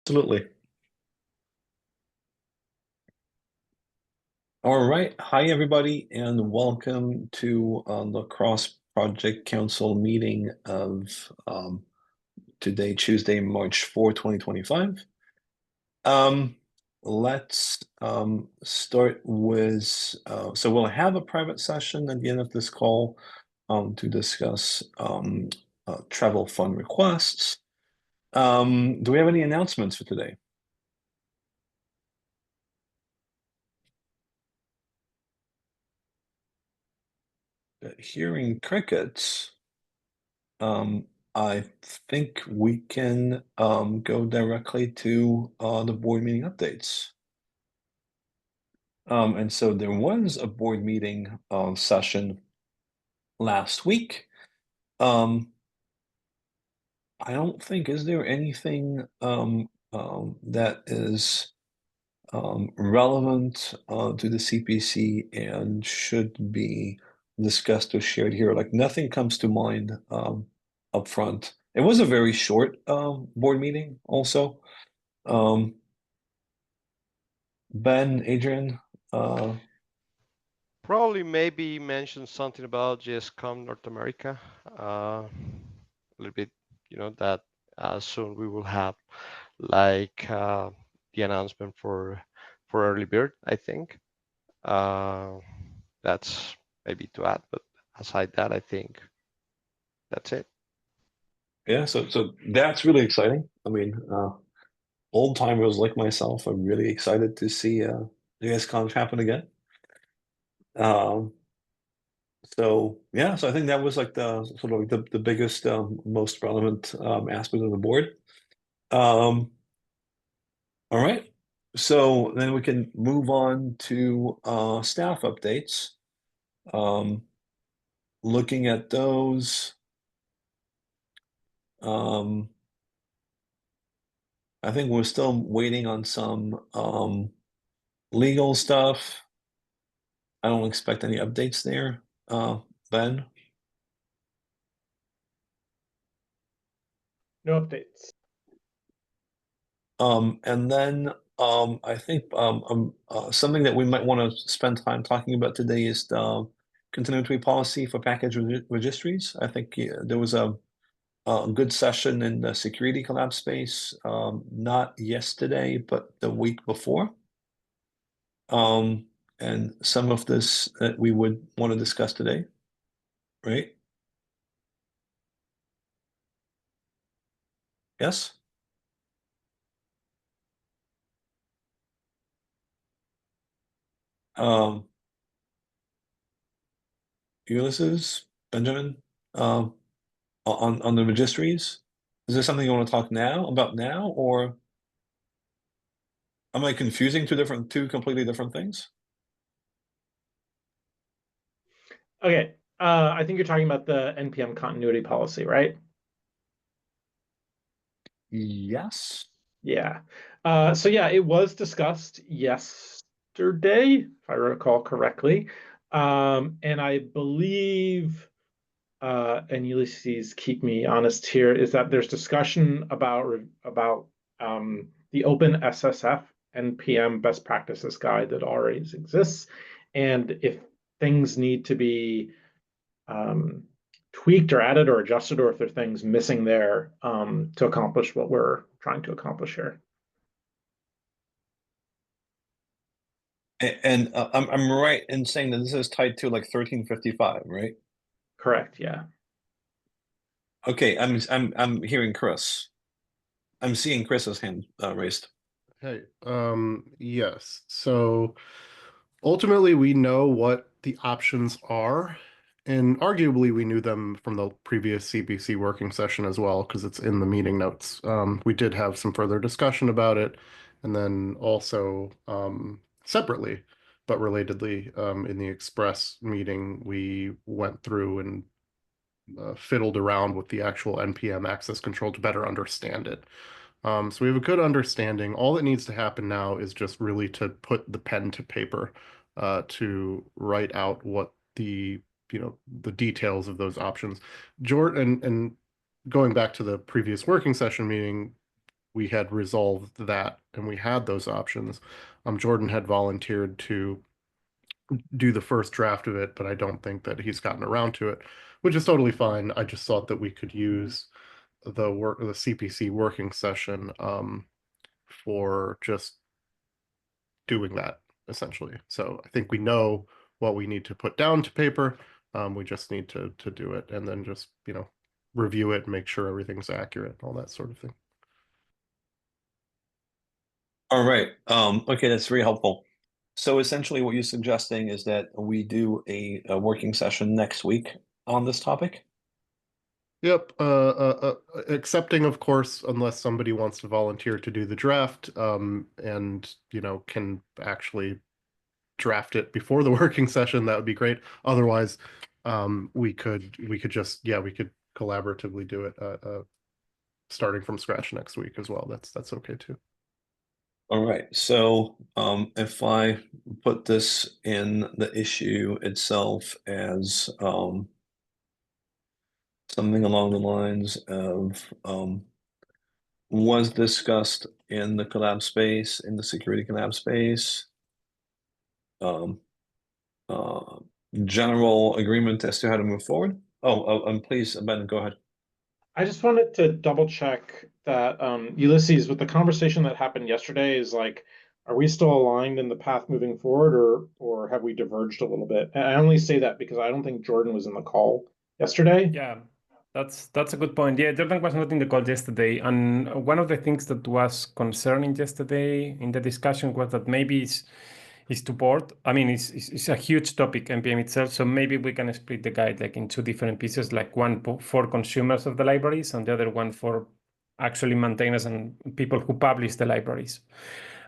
Absolutely. All right. Hi, everybody, and welcome to the Cross Project Council meeting of today, Tuesday, March 4, 2025. Um, let's start with, so we'll have a private session at the end of this call to discuss travel fund requests. Do we have any announcements for today? Hearing crickets. Um, I think we can go directly to the board meeting updates. And so there was a board meeting session last week. I don't think, is there anything that is relevant to the CPC and should be discussed or shared here? Like nothing comes to mind up front. It was a very short board meeting also. Um, Ben, Adrian, uh, Probably maybe mention something about JSCOM North America. A little bit, that soon we will have like the announcement for early bird, I think. Uh, that's maybe to add, but aside that, I think that's it. yeah, so that's really exciting. I mean, old timers like myself are really excited to see JSCon happen again. Um, so yeah, so I think that was like the sort of like the biggest, most relevant aspect of the board. Um, all right, so then we can move on to staff updates. Um, looking at those, um, I think we're still waiting on some legal stuff. I don't expect any updates there. Ben? No updates. And then I think something that we might want to spend time talking about today is the continuity policy for package registries. I think there was a good session in the security collab space, not yesterday, but the week before. Um, and some of this that we would want to discuss today, right? Yes? Um, Ulysses, Benjamin, um, on the registries. Is there something you want to talk now about now, or am I confusing two completely different things? Okay, I think you're talking about the NPM continuity policy, right? Yes. Yeah. So yeah, it was discussed yesterday, if I recall correctly. And I believe, and Ulysses, keep me honest here, is that there's discussion about the Open SSF NPM best practices guide that already exists, and if things need to be um, tweaked or added or adjusted, or if there are things missing there to accomplish what we're trying to accomplish here. And I'm right in saying that this is tied to like 1355, right? Correct. Yeah. Okay, I'm hearing Chris. I'm seeing Chris's hand raised. Hey, yes. So ultimately, we know what the options are, and arguably we knew them from the previous CPC working session as well, because it's in the meeting notes. We did have some further discussion about it, and then also separately, but relatedly, in the Express meeting, we went through and fiddled around with the actual NPM access control to better understand it. So we have a good understanding. All that needs to happen now is just really to put the pen to paper to write out what the details of those options. Jordan and going back to the previous working session meeting, we had resolved that and we had those options. Jordan had volunteered to do the first draft of it, but I don't think that he's gotten around to it, which is totally fine. I just thought that we could use the CPC working session for just doing that essentially. So I think we know what we need to put down to paper. We just need to do it and then just, review it and make sure everything's accurate, all that sort of thing. All right. Okay, that's very helpful. So essentially what you're suggesting is that we do a working session next week on this topic? Yep. Accepting, of course, unless somebody wants to volunteer to do the draft, and can actually draft it before the working session, that would be great. Otherwise, we could just, yeah, we could collaboratively do it, starting from scratch next week as well. That's okay too. All right. So if I put this in the issue itself as something along the lines of was discussed in the collab space, in the security collab space, um, uh, general agreement as to how to move forward. Please, Ben, go ahead. I just wanted to double check that Ulysses, with the conversation that happened yesterday, is like, are we still aligned in the path moving forward, or have we diverged a little bit? And I only say that because I don't think Jordan was in the call yesterday. Yeah, that's a good point. Yeah, Jordan was not in the call yesterday, and one of the things that was concerning yesterday in the discussion was that maybe it's too broad. I mean, it's a huge topic, NPM itself, so maybe we can split the guide like in two different pieces, like one for consumers of the libraries and the other one for actually maintainers and people who publish the libraries.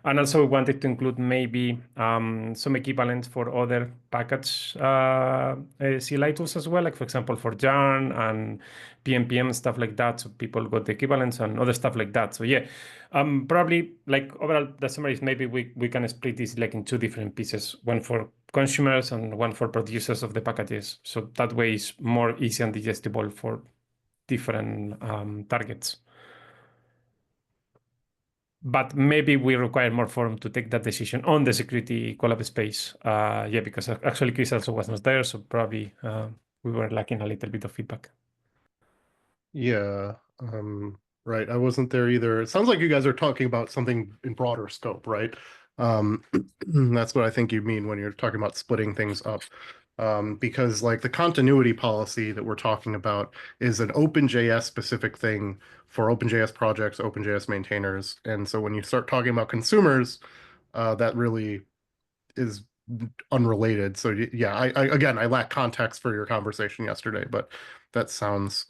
And also we wanted to include maybe some equivalents for other package CLI tools as well, like for example for Yarn and PNPM, stuff like that. So people got the equivalents and other stuff like that. So yeah, probably like overall the summary is maybe we can split this like in two different pieces, one for consumers and one for producers of the packages. So that way it's more easy and digestible for different targets. But maybe we require more forum to take that decision on the security collab space. Yeah, because actually Chris also was not there, so probably we were lacking a little bit of feedback. Yeah, right. I wasn't there either. It sounds like you guys are talking about something in broader scope, right? That's what I think you mean when you're talking about splitting things up. Because like the continuity policy that we're talking about is an OpenJS specific thing for OpenJS projects, OpenJS maintainers. And so when you start talking about consumers, that really is unrelated. So yeah, I lack context for your conversation yesterday, but that sounds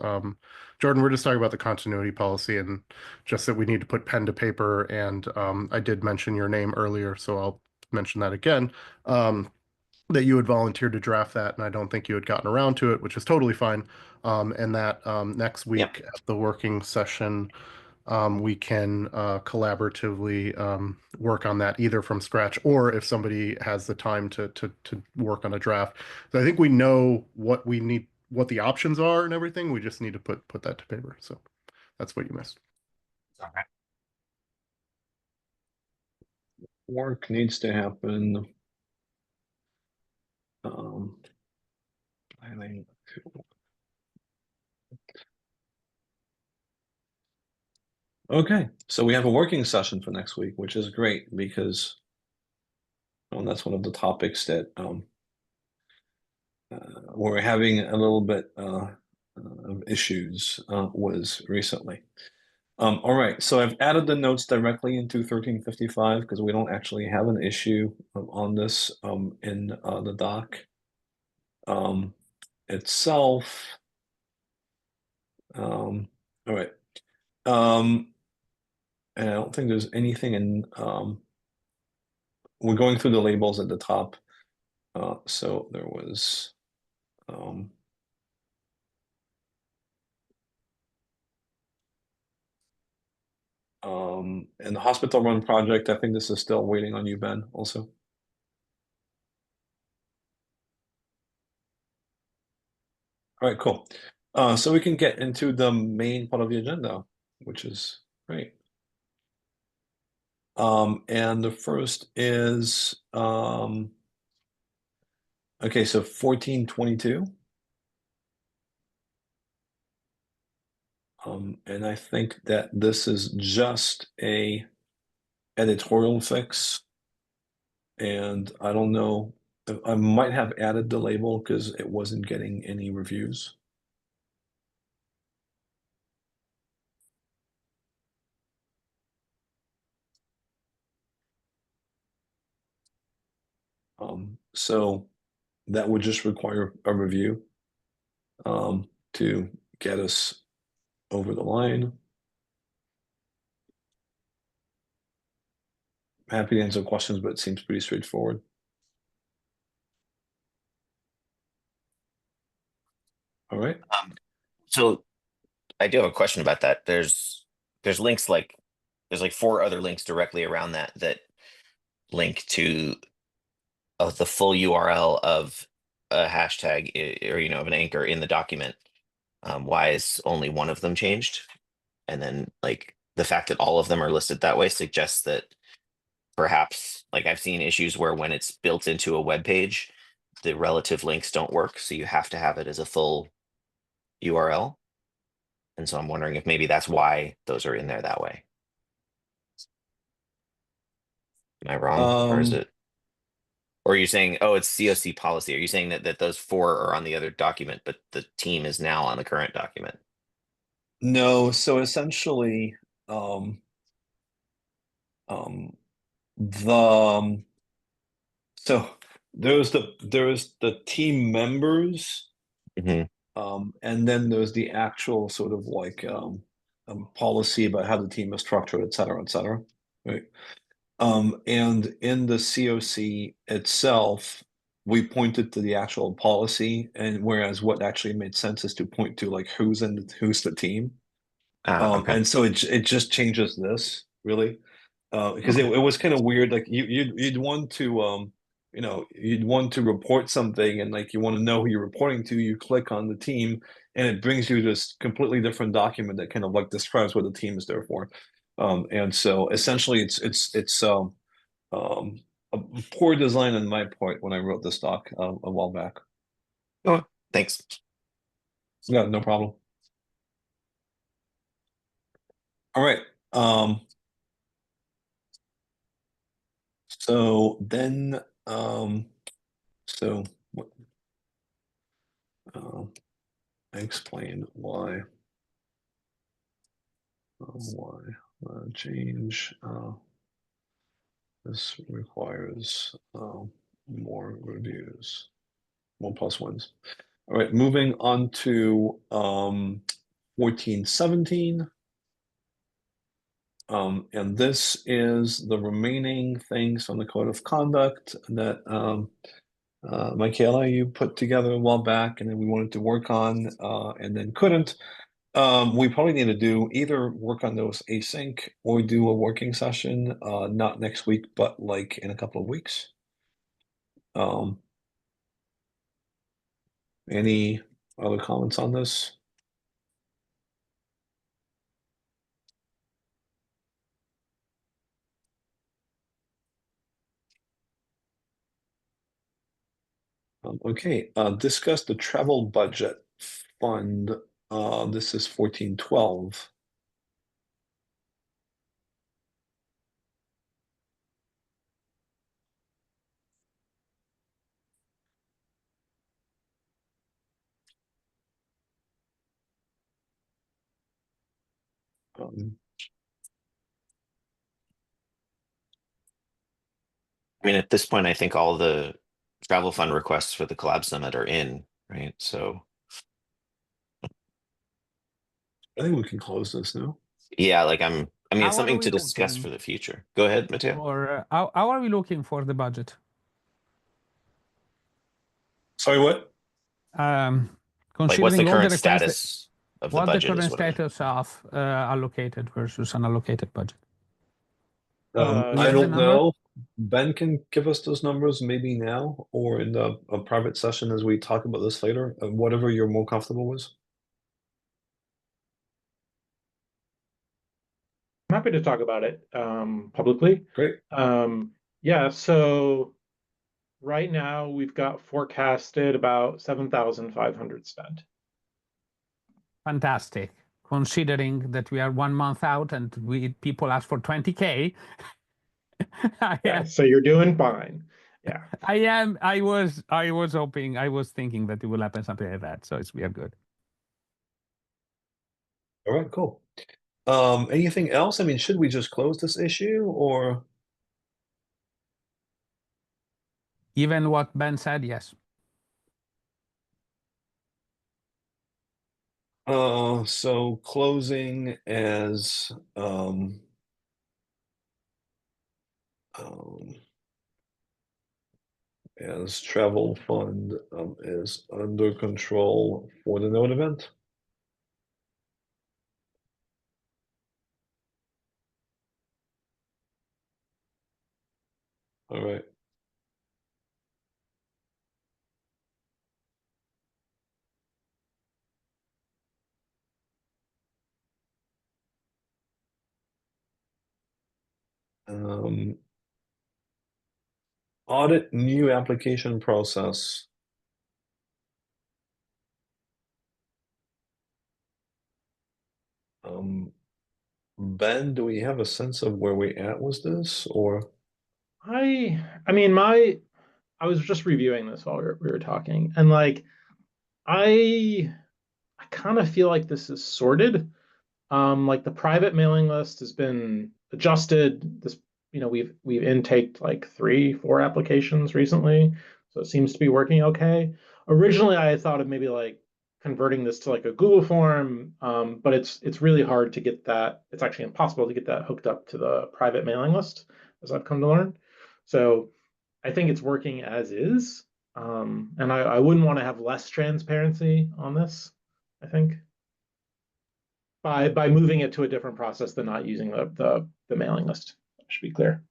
Jordan, we're just talking about the continuity policy and just that we need to put pen to paper. And I did mention your name earlier, so I'll mention that again. That you had volunteered to draft that, and I don't think you had gotten around to it, which is totally fine. And that next week at the working session, we can collaboratively work on that either from scratch or if somebody has the time to work on a draft. So I think we know what we need, what the options are and everything. We just need to put that to paper. So that's what you missed. Okay. Work needs to happen. Planning. Okay, so we have a working session for next week, which is great because that's one of the topics that we're having a little bit of issues was recently. All right, so I've added the notes directly into 1355 because we don't actually have an issue on this in the doc itself. All right. And I don't think there's anything in we're going through the labels at the top. So there was and the hospital run project, I think this is still waiting on you, Ben, also. All right, cool. So we can get into the main part of the agenda, which is great. And the first is okay, so 1422. And I think that this is just a editorial fix. And I don't know, I might have added the label because it wasn't getting any reviews. So that would just require a review to get us over the line. Happy to answer questions, but it seems pretty straightforward. All right. So I do have a question about that. There's links there's like 4 other links directly around that link to the full URL of a hashtag or of an anchor in the document. Why is only one of them changed? And then like the fact that all of them are listed that way suggests that perhaps like I've seen issues where when it's built into a web page, the relative links don't work. So you have to have it as a full URL. And so I'm wondering if maybe that's why those are in there that way. Am I wrong? Or is it? Or are you saying, oh, it's COC policy? Are you saying that those 4 are on the other document, but the team is now on the current document? No, so essentially, so there's the team members, and then there's the actual sort of like policy about how the team is structured, et cetera, right? And in the COC itself, we pointed to the actual policy, and whereas what actually made sense is to point to like who's the team. Okay. And so it just changes this really, because it was kind of weird. Like you'd want to you'd want to report something, and like you want to know who you're reporting to. You click on the team, and it brings you this completely different document that kind of like describes what the team is there for. And so essentially, it's a poor design on my part when I wrote this doc a while back. Oh, thanks. Yeah, no problem. All right. So then, so I explained why change this requires more reviews, more plus ones. All right, moving on to 1417. And this is the remaining things from the code of conduct that Michaela, you put together a while back, and then we wanted to work on, and then couldn't. We probably need to do either work on those async or do a working session, not next week, but like in a couple of weeks. Any other comments on this? Okay, discuss the travel budget fund. This is 1412. I mean, at this point, I think all the travel fund requests for the collab summit are in, right? So I think we can close this now. yeah, like I mean, How it's are something we to discuss looking for the future. Go ahead, Matteo. for how are we looking for the budget? Sorry, what? Like, what's the Considering all the current requests, status of the what the budget is current what I mean. status of allocated versus unallocated budget? Do you I have the don't number? know. Ben can give us those numbers maybe now or in a private session as we talk about this later, whatever you're more comfortable with. happy to talk about it publicly. Great. Yeah, so right now we've got forecasted about 7,500 spent. Fantastic. Considering that we are 1 month out and people ask for 20K. Yeah, so you're doing fine. Yeah. I was hoping, I was thinking that it will happen something like that. So we are good. All right, cool. Anything else? I mean, should we just close this issue or? Even what Ben said, yes. So closing as travel fund is under control for the node event. All right. Audit new application process. Ben, do we have a sense of where we at with this or? I mean, I was just reviewing this while we were talking, and like I kind of feel like this is sorted. Like the private mailing list has been adjusted. This, we've intaked like 3, 4 applications recently, so it seems to be working okay. Originally, I thought of maybe like converting this to like a Google form, but it's really hard to get that. It's actually impossible to get that hooked up to the private mailing list, as I've come to learn. So I think it's working as is, and I wouldn't want to have less transparency on this. I think by moving it to a different process than not using the mailing list. That should be clear.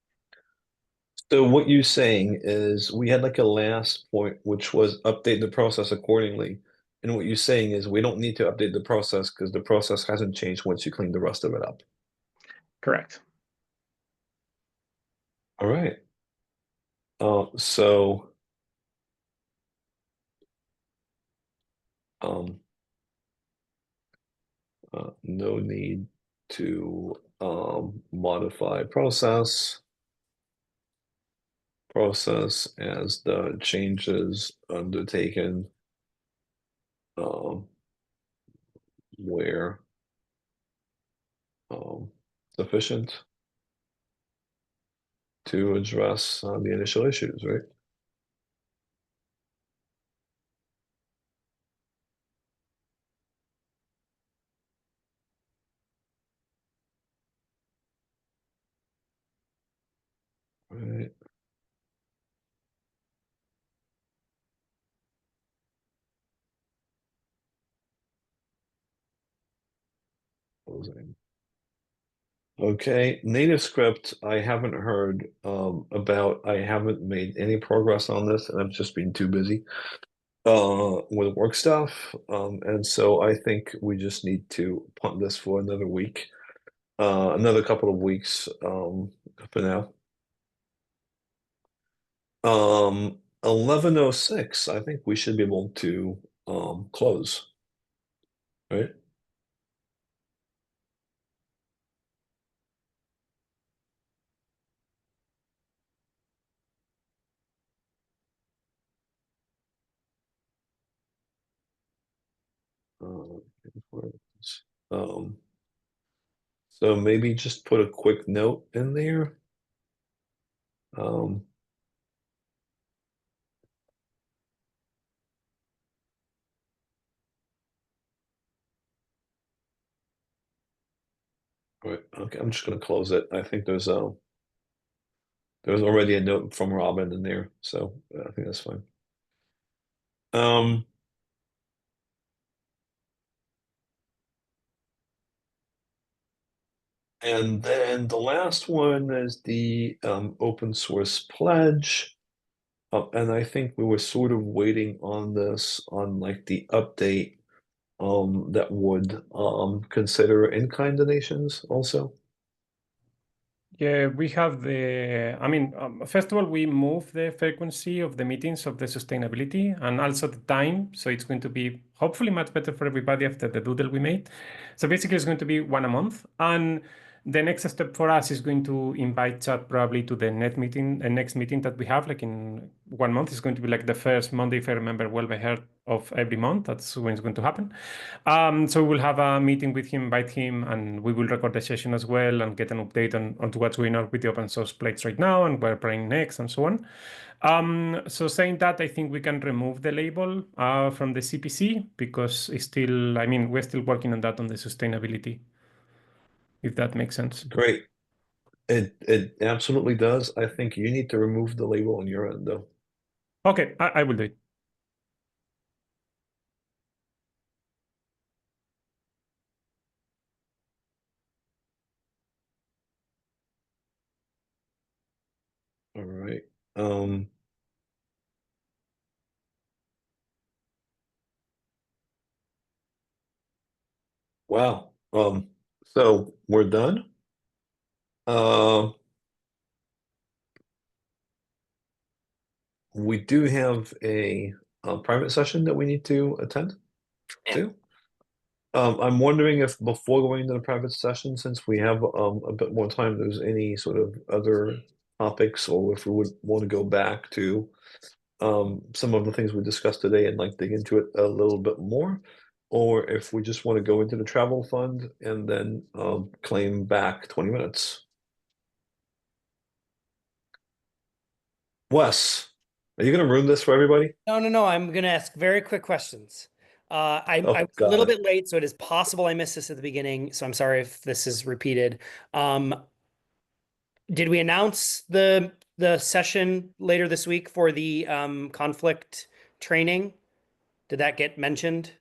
So what you're saying is we had like a last point, which was update the process accordingly. And what you're saying is we don't need to update the process because the process hasn't changed once you clean the rest of it up. Correct. All right. So no need to modify process as the changes undertaken where sufficient to address the initial issues, right? Right. Closing. Okay, native script, I haven't heard about. I haven't made any progress on this, and I've just been too busy with work stuff. And so I think we just need to punt this for another week, another couple of weeks for now. 11:06, I think we should be able to close, right? Um, so maybe just put a quick note in there. Right, okay, I'm just gonna close it. I think there's already a note from Robin in there, so I think that's fine. And then the last one is the open source pledge. And I think we were sort of waiting on this on like the update that would consider in-kind donations also. Yeah, we have I mean, first of all, we move the frequency of the meetings of the sustainability and also the time. So it's going to be hopefully much better for everybody after the doodle we made. So basically, it's going to be one a month. And the next step for us is going to invite Chad probably to the next meeting that we have, like in 1 month. It's going to be like the first Monday, if I remember well by heart, of every month. That's when it's going to happen. So we'll have a meeting with him, invite him, and we will record the session as well and get an update on what's going on with the open source plates right now and what we're planning next and so on. So saying that, I think we can remove the label from the CPC because it's still, I mean, we're still working on that on the sustainability, if that makes sense. Great. It absolutely does. I think you need to remove the label on your end, though. Okay, I will do it. All right. Wow. So we're done. We do have a private session that we need to attend to. I'm wondering if before going into the private session, since we have a bit more time, there's any sort of other topics, or if we would want to go back to some of the things we discussed today and like dig into it a little bit more, or if we just want to go into the travel fund and then claim back 20 minutes. Wes, are you going to ruin this for everybody? No. I'm going to ask very quick questions. I Oh, was a little God. bit late, so it is possible I missed this at the beginning. So I'm sorry if this is repeated. Did we announce the session later this week for the conflict training? Did that get mentioned?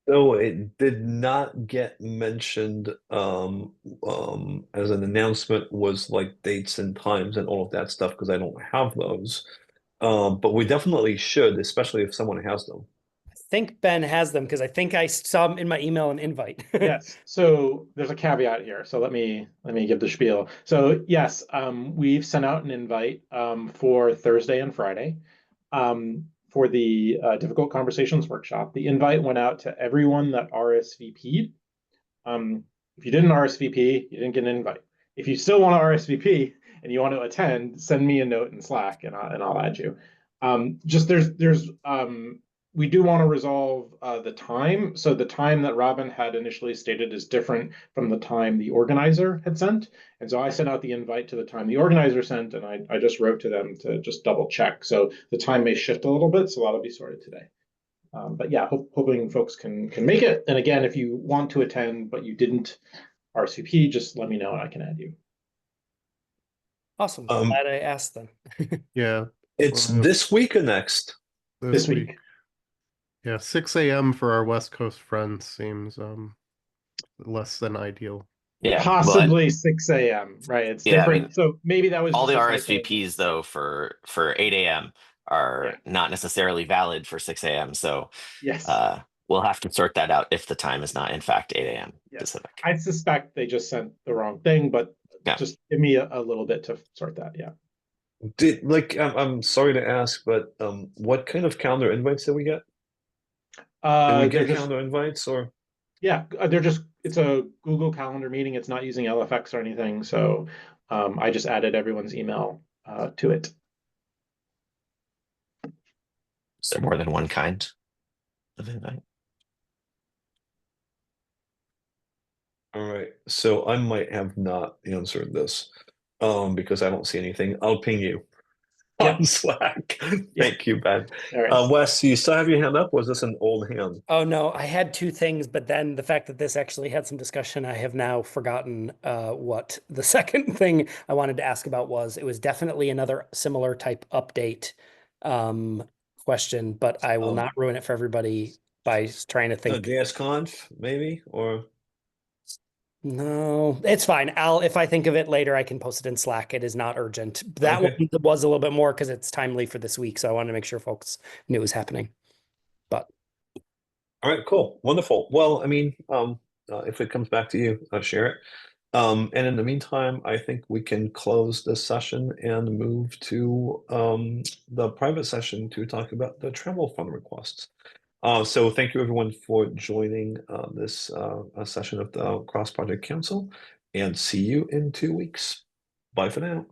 So it did not get mentioned as an announcement, was like dates and times and all of that stuff, because I don't have those. But we definitely should, especially if someone has them. I think Ben has them because I think I saw them in my email and invite. Yes. So there's a caveat here. So let me give the spiel. So yes, we've sent out an invite for Thursday and Friday for the difficult conversations workshop. The invite went out to everyone that RSVP'd. If you didn't RSVP, you didn't get an invite. If you still want to RSVP and you want to attend, send me a note in Slack and I'll add you. Just there's we do want to resolve the time. So the time that Robin had initially stated is different from the time the organizer had sent. And so I sent out the invite to the time the organizer sent, and I just wrote to them to just double check. So the time may shift a little bit, so that'll be sorted today. But yeah, hoping folks can make it. And again, if you want to attend but you didn't RSVP, just let me know and I can add you. Awesome. Glad I asked them. Yeah, It's this week or next? This week. Yeah, 6 a.m. for our West Coast friends seems less than ideal. Yeah, Possibly 6 a.m. Right. It's Yeah, I different. mean, So maybe that was all just the a typo. RSVPs though for 8 a.m. are Yeah. not necessarily valid for 6 a.m. So Yes. we'll have to sort that out if the time is not in fact 8 a.m. Yes. specific. I suspect they just sent the wrong thing, but Yeah. just give me a little bit to sort that. Yeah. I'm sorry to ask, but what kind of calendar invites did we get? Did we get calendar invites, or? Yeah, it's a Google Calendar meeting. It's not using LFX or anything. So I just added everyone's email to it. Is there more than one kind of invite? All right, so I might have not answered this because I don't see anything. I'll ping you on Slack. Thank you, Ben. All right. Wes, you still have your hand up? Was this an old hand? Oh no, I had two things, but then the fact that this actually had some discussion, I have now forgotten what the second thing I wanted to ask about was. It was definitely another similar type update question, but I will not ruin it for everybody by trying to think. JSConf, maybe, or? No, it's fine. If I think of it later, I can post it in Slack. It is not urgent. That one was a little bit more because it's timely for this week, so I wanted to make sure folks knew it was happening. But all right, cool, wonderful. Well, I mean, if it comes back to you, I'll share it. And in the meantime, I think we can close this session and move to the private session to talk about the travel fund requests. So thank you everyone for joining this session of the Cross Project Council, and see you in 2 weeks. Bye for now.